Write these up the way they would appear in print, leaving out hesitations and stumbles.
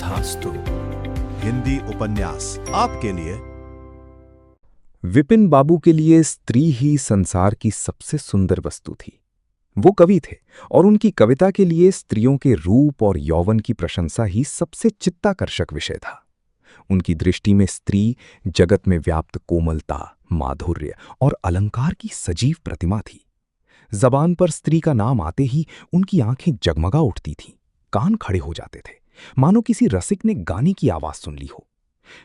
तथास्तु। हिंदी उपन्यास आपके लिए। विपिन बाबू के लिए स्त्री ही संसार की सबसे सुंदर वस्तु थी। वो कवि थे और उनकी कविता के लिए स्त्रियों के रूप और यौवन की प्रशंसा ही सबसे चित्ताकर्षक विषय था। उनकी दृष्टि में स्त्री जगत में व्याप्त कोमलता, माधुर्य और अलंकार की सजीव प्रतिमा थी। जबान पर स्त्री का नाम आते ही उनकी आंखें जगमगा उठती थीं, कान खड़े हो जाते थे, मानो किसी रसिक ने गाने की आवाज सुन ली हो।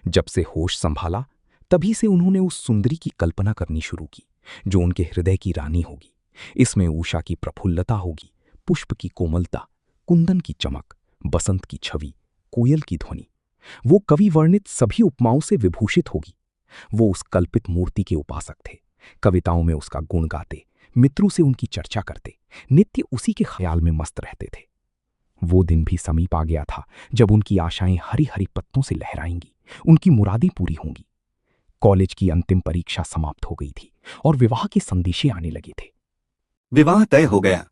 जब से होश संभाला तभी से उन्होंने उस सुंदरी की कल्पना करनी शुरू की जो उनके हृदय की रानी होगी। इसमें उषा की प्रफुल्लता होगी, पुष्प की कोमलता, कुंदन की चमक, बसंत की छवि, कोयल की ध्वनि। वो कवि वर्णित सभी उपमाओं से विभूषित होगी। वो उस कल्पित मूर्ति के उपासक थे। कविताओं में उसका गुण गाते, मित्रों से उनकी चर्चा करते, नित्य उसी के ख्याल में मस्त रहते थे। वो दिन भी समीप आ गया था जब उनकी आशाएं हरी हरी पत्तों से लहराएंगी, उनकी मुरादें पूरी होंगी। कॉलेज की अंतिम परीक्षा समाप्त हो गई थी और विवाह के संदेशे आने लगे थे। विवाह तय हो गया।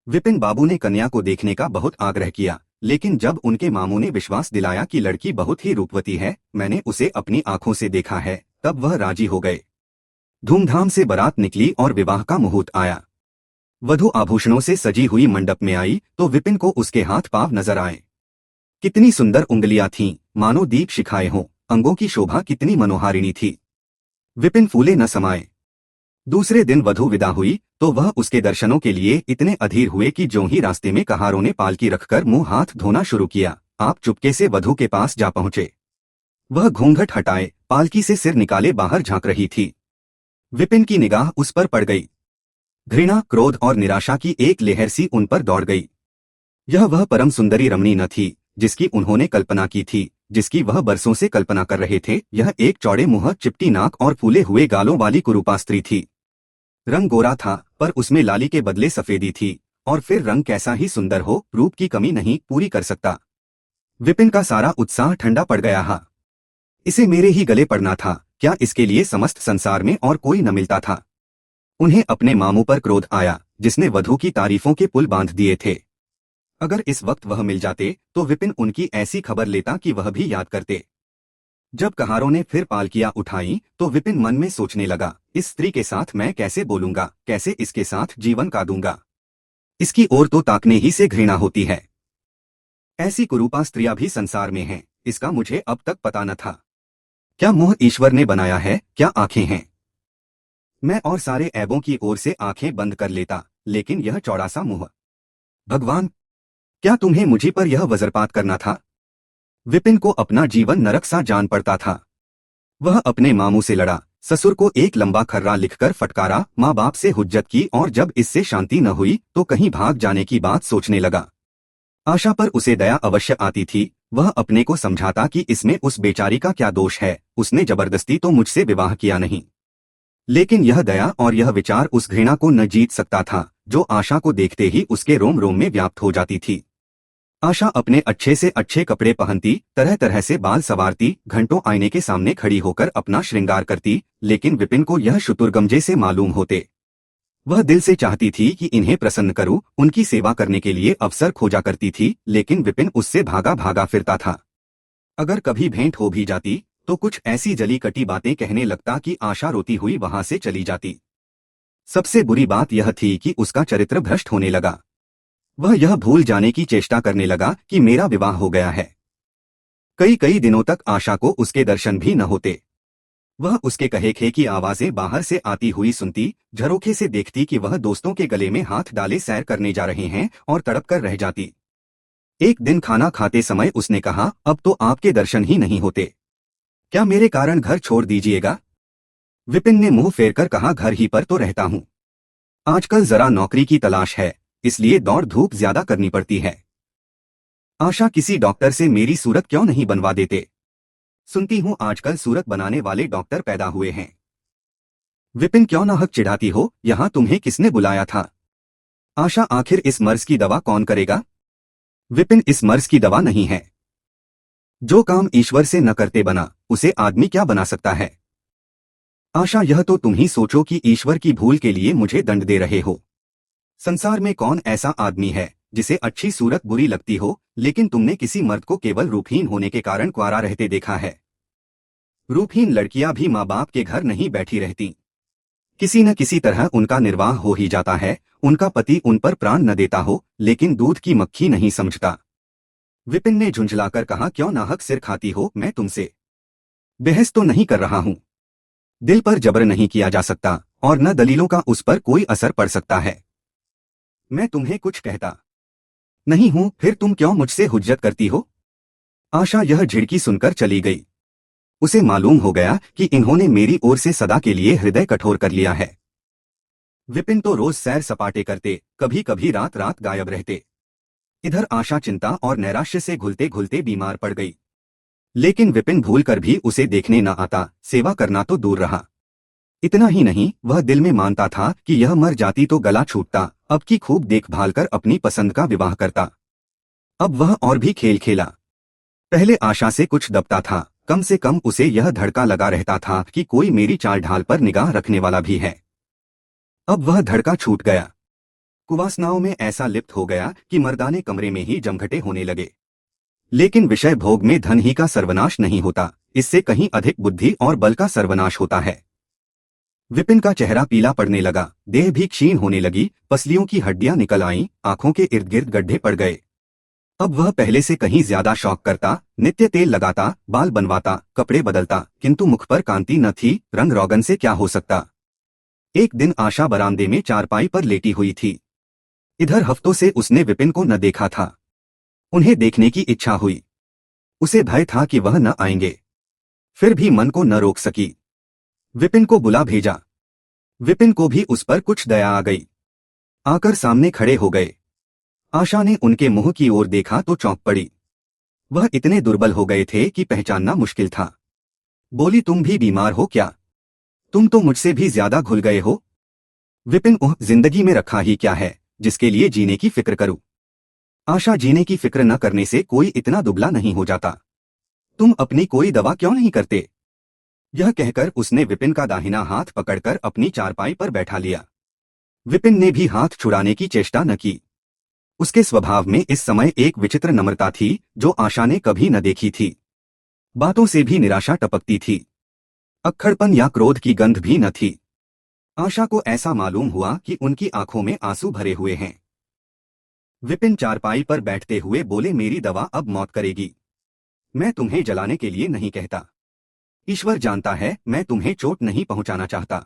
विपिन बाबू ने कन्या को देखने का बहुत आग्रह किया, लेकिन जब उनके मामू ने विश्वास दिलाया कि लड़की बहुत ही रूपवती है, मैंने उसे अपनी आंखों से देखा है, तब वह राजी हो गए। धूमधाम से बारात निकली और विवाह का मुहूर्त आया। वधू आभूषणों से सजी हुई मंडप में आई तो विपिन को उसके हाथ पांव नजर आए। कितनी सुंदर उंगलियां थीं, मानो दीप शिखाए हों, अंगों की शोभा कितनी मनोहारिणी थी। विपिन फूले न समाये। दूसरे दिन वधू विदा हुई तो वह उसके दर्शनों के लिए इतने अधीर हुए कि ज्यों ही रास्ते में कहारों ने पालकी रखकर मुंह हाथ धोना शुरू किया, आप चुपके से वधू के पास जा पहुंचे। वह घूंघट हटाए पालकी से सिर निकाले बाहर झांक रही थी। विपिन की निगाह उस पर पड़ गई। घृणा, क्रोध और निराशा की एक लहर सी उन पर दौड़ गई। यह वह परम सुंदरी रमणी न थी जिसकी उन्होंने कल्पना की थी, जिसकी वह बरसों से कल्पना कर रहे थे। यह एक चौड़े मुंह, चिपटी नाक और फूले हुए गालों वाली कुरूपा स्त्री थी। रंग गोरा था पर उसमें लाली के बदले सफेदी थी, और फिर रंग कैसा ही सुंदर हो, रूप की कमी नहीं पूरी कर सकता। विपिन का सारा उत्साह ठंडा पड़ गया। हा, इसे मेरे ही गले पड़ना था, क्या इसके लिए समस्त संसार में और कोई न मिलता था। उन्हें अपने मामू पर क्रोध आया जिसने वधू की तारीफों के पुल बांध दिए थे। अगर इस वक्त वह मिल जाते तो विपिन उनकी ऐसी खबर लेता कि वह भी याद करते। जब कहारों ने फिर पालकियां उठाई तो विपिन मन में सोचने लगा, इस स्त्री के साथ मैं कैसे बोलूंगा, कैसे इसके साथ जीवन काटूंगा। इसकी ओर तो ताकने ही से घृणा होती है। ऐसी कुरूपा स्त्रियां भी संसार में हैं, इसका मुझे अब तक पता न था। क्या मुंह ईश्वर ने बनाया है, क्या आंखें हैं। मैं और सारे ऐबों की ओर से आंखें बंद कर लेता, लेकिन यह चौड़ा सा मुंह। भगवान, क्या तुम्हें मुझी पर यह वज्रपात करना था। विपिन को अपना जीवन नरक सा जान पड़ता था। वह अपने मामू से लड़ा, ससुर को एक लंबा खर्रा लिखकर फटकारा, माँ बाप से हुज्जत की, और जब इससे शांति न हुई तो कहीं भाग जाने की बात सोचने लगा। आशा पर उसे दया अवश्य आती थी। वह अपने को समझाता कि इसमें उस बेचारी का क्या दोष है, उसने जबरदस्ती तो मुझसे विवाह किया नहीं। लेकिन यह दया और यह विचार उस घृणा को न जीत सकता था जो आशा को देखते ही उसके रोम रोम में व्याप्त हो जाती थी। आशा अपने अच्छे से अच्छे कपड़े पहनती, तरह तरह से बाल संवारती, घंटों आईने के सामने खड़ी होकर अपना श्रृंगार करती, लेकिन विपिन को यह शुतुरगमजे से मालूम होते। वह दिल से चाहती थी कि इन्हें प्रसन्न करूं, उनकी सेवा करने के लिए अवसर खोजा करती थी, लेकिन विपिन उससे भागा भागा फिरता था। अगर कभी भेंट हो भी जाती तो कुछ ऐसी जली कटी बातें कहने लगता कि आशा रोती हुई वहां से चली जाती। सबसे बुरी बात यह थी कि उसका चरित्र भ्रष्ट होने लगा। वह यह भूल जाने की चेष्टा करने लगा कि मेरा विवाह हो गया है। कई कई दिनों तक आशा को उसके दर्शन भी न होते। वह उसके कहे खे की आवाजें बाहर से आती हुई सुनती, झरोखे से देखती कि वह दोस्तों के गले में हाथ डाले सैर करने जा रहे हैं, और तड़प कर रह जाती। एक दिन खाना खाते समय उसने कहा, अब तो आपके दर्शन ही नहीं होते, क्या मेरे कारण घर छोड़ दीजिएगा। विपिन ने मुंह फेरकर कहा, घर ही पर तो रहता हूं। आजकल जरा नौकरी की तलाश है, इसलिए दौड़ धूप ज्यादा करनी पड़ती है। आशा, किसी डॉक्टर से मेरी सूरत क्यों नहीं बनवा देते। सुनती हूं आजकल सूरत बनाने वाले डॉक्टर पैदा हुए हैं। विपिन, क्यों न हक चिढ़ाती हो, यहां तुम्हें किसने बुलाया था। आशा, आखिर इस मर्ज की दवा कौन करेगा। विपिन, इस मर्ज की दवा नहीं है। जो काम ईश्वर से न करते बना, उसे आदमी क्या बना सकता है। आशा, यह तो तुम ही सोचो कि ईश्वर की भूल के लिए मुझे दंड दे रहे हो। संसार में कौन ऐसा आदमी है जिसे अच्छी सूरत बुरी लगती हो, लेकिन तुमने किसी मर्द को केवल रूपहीन होने के कारण कुंवारा रहते देखा है। रूपहीन लड़कियां भी माँ बाप के घर नहीं बैठी रहती। किसी न किसी तरह उनका निर्वाह हो ही जाता है। उनका पति उन पर प्राण न देता हो, लेकिन दूध की मक्खी नहीं समझता। विपिन ने झुंझलाकर कहा, क्यों नाहक सिर खाती हो? मैं तुमसे बहस तो नहीं कर रहा हूं। दिल पर जबर नहीं किया जा सकता और न दलीलों का उस पर कोई असर पड़ सकता है। मैं तुम्हें कुछ कहता नहीं हूं, फिर तुम क्यों मुझसे हुज्जत करती हो? आशा यह झिड़की सुनकर चली गई। उसे मालूम हो गया कि इन्होंने मेरी ओर से सदा के लिए हृदय कठोर कर लिया है। विपिन तो रोज सैर सपाटे करते, कभी कभी रात रात गायब रहते। इधर आशा चिंता और नैराश्य से घुलते घुलते बीमार पड़ गई। लेकिन विपिन भूलकर भी उसे देखने न आता, सेवा करना तो दूर रहा। इतना ही नहीं, वह दिल में मानता था कि यह मर जाती तो गला छूटता, अब की खूब देखभाल कर अपनी पसंद का विवाह करता। अब वह और भी खेल खेला। पहले आशा से कुछ दबता था, कम से कम उसे यह धड़का लगा रहता था कि कोई मेरी चाल ढाल पर निगाह रखने वाला भी है। अब वह धड़का छूट गया। कुवासनाओं में ऐसा लिप्त हो गया कि मर्दाने कमरे में ही जमघटे होने लगे। लेकिन विषय भोग में धन ही का सर्वनाश नहीं होता, इससे कहीं अधिक बुद्धि और बल का सर्वनाश होता है। विपिन का चेहरा पीला पड़ने लगा, देह भी क्षीण होने लगी, पसलियों की हड्डियां निकल आईं, आंखों के इर्द गिर्द गड्ढे पड़ गए। अब वह पहले से कहीं ज्यादा शौक करता, नित्य तेल लगाता, बाल बनवाता, कपड़े बदलता, किंतु मुख पर कांति न थी। रंग रोगन से क्या हो सकता। एक दिन आशा बरामदे में चारपाई पर लेटी हुई थी। इधर हफ्तों से उसने विपिन को न देखा था। उन्हें देखने की इच्छा हुई। उसे भय था कि वह न आएंगे, फिर भी मन को न रोक सकी। विपिन को बुला भेजा। विपिन को भी उस पर कुछ दया आ गई। आकर सामने खड़े हो गए। आशा ने उनके मुंह की ओर देखा तो चौंक पड़ी। वह इतने दुर्बल हो गए थे कि पहचानना मुश्किल था। बोली, तुम भी बीमार हो क्या? तुम तो मुझसे भी ज्यादा घुल गए हो। विपिन, जिंदगी में रखा ही क्या है जिसके लिए जीने की फिक्र करूं? आशा, जीने की फिक्र न करने से कोई इतना दुबला नहीं हो जाता। तुम अपनी कोई दवा क्यों नहीं करते? यह कहकर उसने विपिन का दाहिना हाथ पकड़कर अपनी चारपाई पर बैठा लिया। विपिन ने भी हाथ छुड़ाने की चेष्टा न की। उसके स्वभाव में इस समय एक विचित्र नम्रता थी जो आशा ने कभी न देखी थी। बातों से भी निराशा टपकती थी। अक्खड़पन या क्रोध की गंध भी न थी। आशा को ऐसा मालूम हुआ कि उनकी आंखों में आंसू भरे हुए हैं। विपिन चारपाई पर बैठते हुए बोले, मेरी दवा अब मौत करेगी। मैं तुम्हें जलाने के लिए नहीं कहता। ईश्वर जानता है मैं तुम्हें चोट नहीं पहुंचाना चाहता।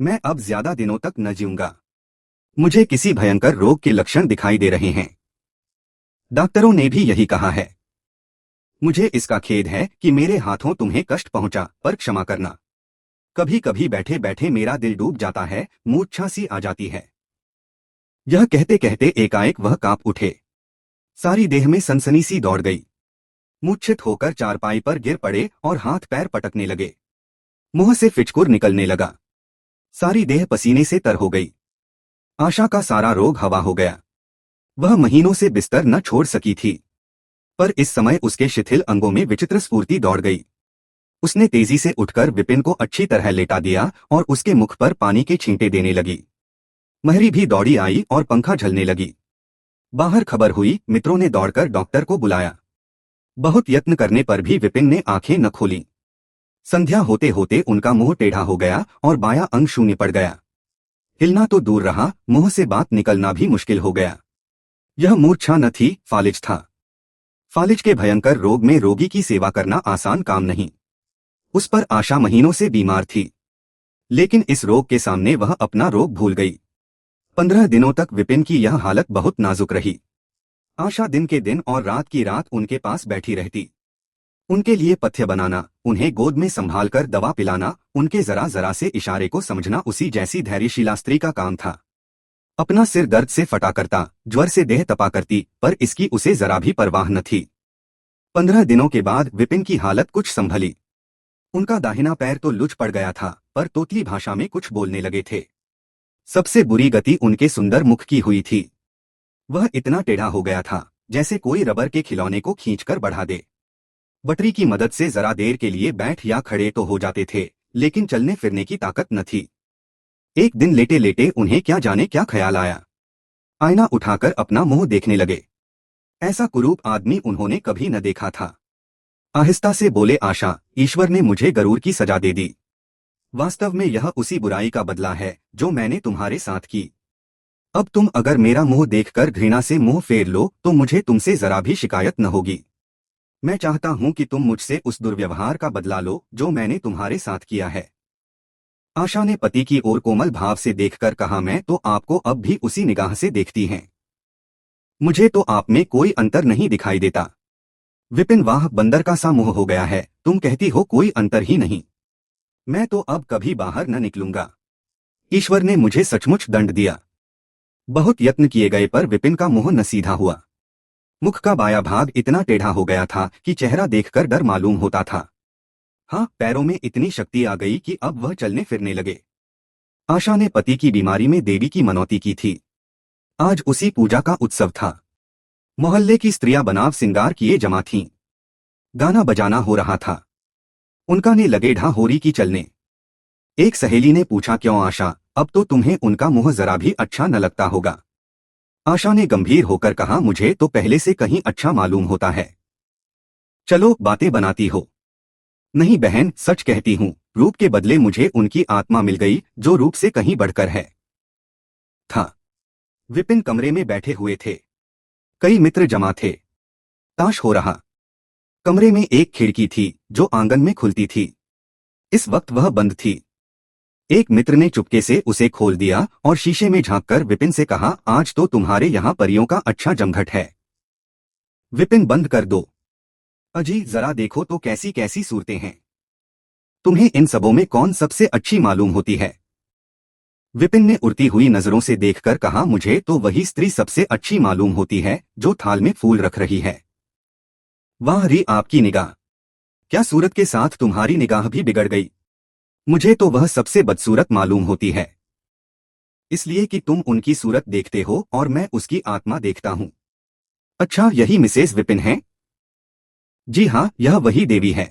मैं अब ज्यादा दिनों तक न जीऊंगा। मुझे किसी भयंकर रोग के लक्षण दिखाई दे रहे हैं। डॉक्टरों ने भी यही कहा है। मुझे इसका खेद है कि मेरे हाथों तुम्हें कष्ट पहुंचा, पर क्षमा करना। कभी कभी बैठे बैठे मेरा दिल डूब जाता है, मूर्छा सी आ जाती है। यह कहते कहते एकाएक वह कांप उठे। सारी देह में सनसनी सी दौड़ गई। मूर्छित होकर चारपाई पर गिर पड़े और हाथ पैर पटकने लगे। मुंह से फिचकुर निकलने लगा। सारी देह पसीने से तर हो गई। आशा का सारा रोग हवा हो गया। वह महीनों से बिस्तर न छोड़ सकी थी, पर इस समय उसके शिथिल अंगों में विचित्र स्फूर्ति दौड़ गई। उसने तेजी से उठकर विपिन को अच्छी तरह लेटा दिया और उसके मुख पर पानी के छींटे देने लगी। महरी भी दौड़ी आई और पंखा झलने लगी। बाहर खबर हुई, मित्रों ने दौड़कर डॉक्टर को बुलाया। बहुत यत्न करने पर भी विपिन ने आंखें न खोली। संध्या होते होते उनका मुंह टेढ़ा हो गया और बायां अंग शून्य पड़ गया। हिलना तो दूर रहा, मुंह से बात निकलना भी मुश्किल हो गया। यह मूर्छा न थी, फालिज था। फालिज के भयंकर रोग में रोगी की सेवा करना आसान काम नहीं। उस पर आशा महीनों से बीमार थी, लेकिन इस रोग के सामने वह अपना रोग भूल गई। 15 दिनों तक विपिन की यह हालत बहुत नाजुक रही। आशा दिन के दिन और रात की रात उनके पास बैठी रहती। उनके लिए पथ्य बनाना, उन्हें गोद में संभालकर दवा पिलाना, उनके जरा जरा से इशारे को समझना उसी जैसी धैर्यशीला स्त्री का काम था। अपना सिर दर्द से फटा करता, ज्वर से देह तपा करती, पर इसकी उसे जरा भी परवाह न थी। 15 दिनों के बाद विपिन की हालत कुछ संभली। उनका दाहिना पैर तो लुझ पड़ गया था, पर तोतली भाषा में कुछ बोलने लगे थे। सबसे बुरी गति उनके सुंदर मुख की हुई थी। वह इतना टेढ़ा हो गया था जैसे कोई रबर के खिलौने को खींचकर बढ़ा दे। बटरी की मदद से जरा देर के लिए बैठ या खड़े तो हो जाते थे, लेकिन चलने फिरने की ताकत न थी। एक दिन लेटे लेटे उन्हें क्या जाने क्या ख्याल आया। आईना उठाकर अपना मुंह देखने लगे। ऐसा कुरूप आदमी उन्होंने कभी न देखा था। आहिस्ता से बोले, आशा, ईश्वर ने मुझे गरूर की सजा दे दी। वास्तव में यह उसी बुराई का बदला है जो मैंने तुम्हारे साथ की। अब तुम अगर मेरा मुंह देखकर घृणा से मुंह फेर लो तो मुझे तुमसे जरा भी शिकायत न होगी। मैं चाहता हूं कि तुम मुझसे उस दुर्व्यवहार का बदला लो जो मैंने तुम्हारे साथ किया है। आशा ने पति की ओर कोमल भाव से देखकर कहा, मैं तो आपको अब भी उसी निगाह से देखती हैं। मुझे तो आप में कोई अंतर नहीं दिखाई देता। विपिन, वाह, बंदर का सा मुंह हो गया है, तुम कहती हो कोई अंतर ही नहीं। मैं तो अब कभी बाहर न निकलूंगा। ईश्वर ने मुझे सचमुच दंड दिया। बहुत यत्न किए गए पर विपिन का मुंह न सीधा हुआ। मुख का बाया भाग इतना टेढ़ा हो गया था कि चेहरा देखकर डर मालूम होता था। हाँ, पैरों में इतनी शक्ति आ गई कि अब वह चलने फिरने लगे। आशा ने पति की बीमारी में देवी की मनौती की थी। आज उसी पूजा का उत्सव था। मोहल्ले की स्त्रियां बनाव सिंगार किए जमा थीं। गाना बजाना हो रहा था। उनका ने लगे ढा होरी की चलने। एक सहेली ने पूछा, क्यों आशा, अब तो तुम्हें उनका मुंह जरा भी अच्छा न लगता होगा। आशा ने गंभीर होकर कहा, मुझे तो पहले से कहीं अच्छा मालूम होता है। चलो, बातें बनाती हो। नहीं बहन, सच कहती हूँ, रूप के बदले मुझे उनकी आत्मा मिल गई जो रूप से कहीं बढ़कर है। था। विपिन कमरे में बैठे हुए थे। कई मित्र जमा थे। ताश हो रहा। कमरे में एक खिड़की थी जो आंगन में खुलती थी। इस वक्त वह बंद थी। एक मित्र ने चुपके से उसे खोल दिया और शीशे में झांककर विपिन से कहा, आज तो तुम्हारे यहाँ परियों का अच्छा जमघट है। विपिन, बंद कर दो। अजी, जरा देखो तो कैसी कैसी सूरतें हैं। तुम्हें इन सबों में कौन सबसे अच्छी मालूम होती है? विपिन ने उड़ती हुई नजरों से देखकर कहा, मुझे तो वही स्त्री सबसे अच्छी मालूम होती है जो थाल में फूल रख रही है। वाह री आपकी निगाह! क्या सूरत के साथ तुम्हारी निगाह भी बिगड़ गई। मुझे तो वह सबसे बदसूरत मालूम होती है, इसलिए कि तुम उनकी सूरत देखते हो और मैं उसकी आत्मा देखता हूं। अच्छा, यही मिसेस विपिन है? जी हाँ, यह वही देवी है।